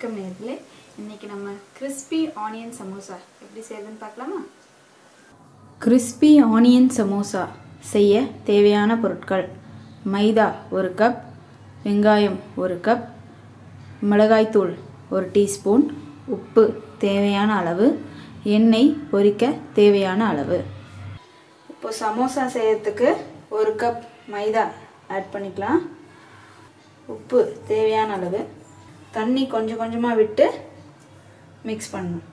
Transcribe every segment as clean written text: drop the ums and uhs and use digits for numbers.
வணக்கம் நேயர்களே. இன்னைக்கு நம்ம கிறிஸ்பி ஆனியன் சமோசா எப்படி செய்யறதுன்னு பார்க்கலாமா? கிறிஸ்பி ஆனியன் சமோசா செய்ய தேவையான பொருட்கள்: மைதா 1 கப், வெங்காயம் 1 கப், மிளகாய்த்தூள் 1 டீஸ்பூன், உப்பு தேவையான அளவு, எண்ணெய் பொரிக்க தேவையான அளவு. இப்போ சமோசா செய்யறதுக்கு 1 கப் மைதா ஆட் பண்ணிக்கலாம். உப்பு தேவையான அளவு, தண்ணி கொஞ்சம் கொஞ்சமாக விட்டு மிக்ஸ் பண்ணணும்.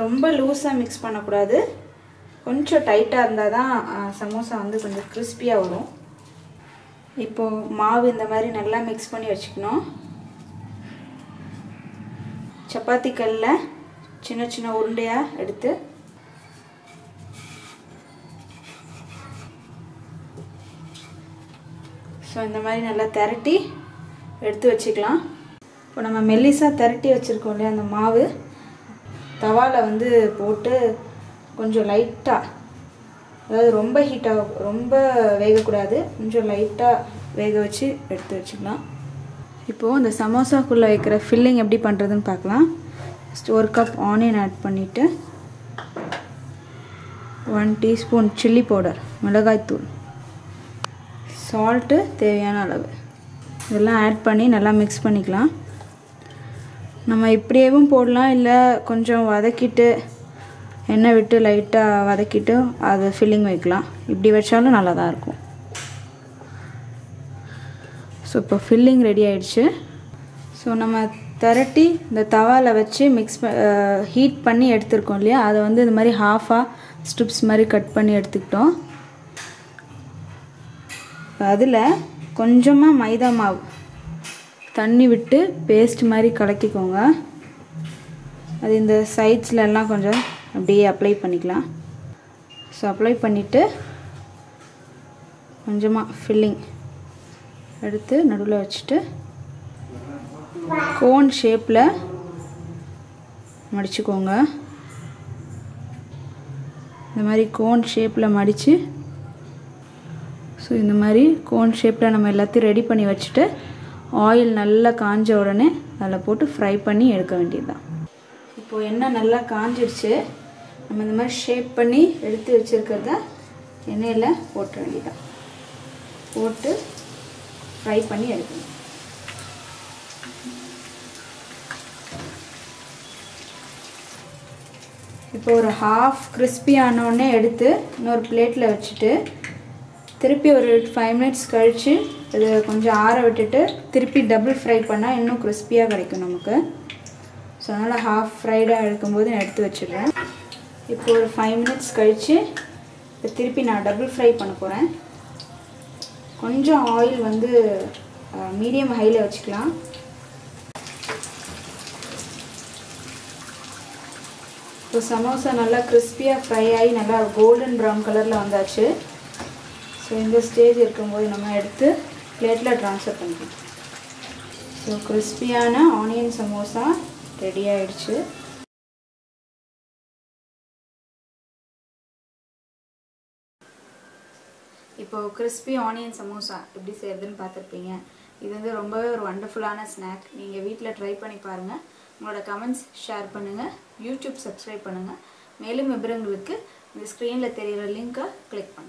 ரொம்ப லூஸாக மிக்ஸ் பண்ணக்கூடாது, கொஞ்சம் டைட்டாக இருந்தால் தான் சமோசா வந்து கொஞ்சம் கிறிஸ்பியாக வரும். இப்போது மாவு இந்த மாதிரி நல்லா மிக்ஸ் பண்ணி வச்சுக்கணும். சப்பாத்தி கல்லில் சின்ன சின்ன உருண்டையாக எடுத்து இந்த மாதிரி நல்லா திரட்டி எடுத்து வச்சுக்கலாம். இப்போ நம்ம மெல்லிசாக திரட்டி வச்சுருக்கோம் இல்லையா, அந்த மாவு தவாவில் வந்து போட்டு கொஞ்சம் லைட்டாக, அதாவது ரொம்ப ஹீட்டாக ரொம்ப வேகக்கூடாது, கொஞ்சம் லைட்டாக வேக வச்சு எடுத்து வச்சுக்கலாம். இப்போது இந்த சமோசாக்குள்ளே வைக்கிற ஃபில்லிங் எப்படி பண்ணுறதுன்னு பார்க்கலாம். ஃபஸ்ட்டு 1 கப் ஆனியன் ஆட் பண்ணிவிட்டு 1 டீஸ்பூன் சில்லி பவுடர், மிளகாய்த்தூள், சால்ட்டு தேவையான அளவு, இதெல்லாம் ஆட் பண்ணி நல்லா மிக்ஸ் பண்ணிக்கலாம். நம்ம இப்படியேவும் போடலாம், இல்லை கொஞ்சம் வதக்கிட்டு எண்ணெய் விட்டு லைட்டாக வதக்கிட்டு அதை ஃபில்லிங் வைக்கலாம். இப்படி வச்சாலும் நல்லா தான் இருக்கும். ஸோ இப்போ ஃபில்லிங் ரெடி ஆயிடுச்சு. ஸோ நம்ம திரட்டி இந்த தவாவில் வச்சு ஹீட் பண்ணி எடுத்துருக்கோம் இல்லையா, அதை வந்து இது மாதிரி ஹாஃபாக ஸ்ட்ரிப்ஸ் மாதிரி கட் பண்ணி எடுத்துக்கிட்டோம். அதில் கொஞ்சமாக மைதா மாவு தண்ணி விட்டு பேஸ்ட் மாதிரி கலக்கிக்கோங்க. அது இந்த சைட்ஸ்லலாம் கொஞ்சம் அப்படியே அப்ளை பண்ணிக்கலாம். ஸோ அப்ளை பண்ணிவிட்டு கொஞ்சமாக ஃபில்லிங் எடுத்து நடுவில் வச்சுட்டு கோன் ஷேப்பில் மடிச்சுக்கோங்க. இந்த மாதிரி கோன் ஷேப்பில் மடித்து, ஸோ இந்த மாதிரி கோன் ஷேப்பில் நம்ம எல்லாத்தையும் ரெடி பண்ணி வச்சுட்டு ஆயில் நல்லா காஞ்ச உடனே அதில் போட்டு ஃப்ரை பண்ணி எடுக்க வேண்டியது தான். இப்போது எண்ணெய் நல்லா காஞ்சிடுச்சு. நம்ம இந்த மாதிரி ஷேப் பண்ணி எடுத்து வச்சுருக்கிறத எண்ணெயில் போட்ட வேண்டியதான், போட்டு ஃப்ரை பண்ணி எடுக்கணும். இப்போ ஒரு ஹாஃப் கிறிஸ்பி ஆனோடனே எடுத்து இன்னொரு பிளேட்டில் வச்சுட்டு திருப்பி ஒரு 5 மினிட்ஸ் கழித்து இது கொஞ்சம் ஆற விட்டுட்டு திருப்பி டபுள் ஃப்ரை பண்ணால் இன்னும் கிறிஸ்பியாக கிடைக்கும் நமக்கு. ஸோ அதனால் ஹாஃப் ஃப்ரைடாக எடுக்கும்போது நான் எடுத்து வச்சிடுறேன். இப்போ ஒரு 5 மினிட்ஸ் கழித்து இப்போ திருப்பி நான் டபுள் ஃப்ரை பண்ண போகிறேன். கொஞ்சம் ஆயில் வந்து மீடியம் ஹையில் வச்சுக்கலாம். இப்போ சமோசா நல்லா கிறிஸ்பியாக ஃப்ரை ஆகி நல்லா கோல்டன் ப்ரௌன் கலரில் வந்தாச்சு. ஸோ இந்த ஸ்டேஜ் இருக்கும்போது நம்ம எடுத்து பிளேட்டில் ட்ரான்ஸ்ஃபர் பண்ணிக்கலாம். ஸோ கிறிஸ்பியான ஆனியன் சமோசா ரெடி ஆகிடுச்சு. இப்போது கிறிஸ்பி ஆனியன் சமோசா எப்படி செய்கிறதுன்னு பார்த்துருப்பீங்க. இது வந்து ரொம்பவே ஒரு வண்டர்ஃபுல்லான ஸ்நாக். நீங்கள் வீட்டில் ட்ரை பண்ணி பாருங்கள். உங்களோட கமெண்ட்ஸ் ஷேர் பண்ணுங்கள். யூடியூப் சப்ஸ்கிரைப் பண்ணுங்கள். மேலும் விவரங்களுக்கு இந்த ஸ்க்ரீனில் தெரிகிற லிங்க்கை கிளிக் பண்ணுங்கள்.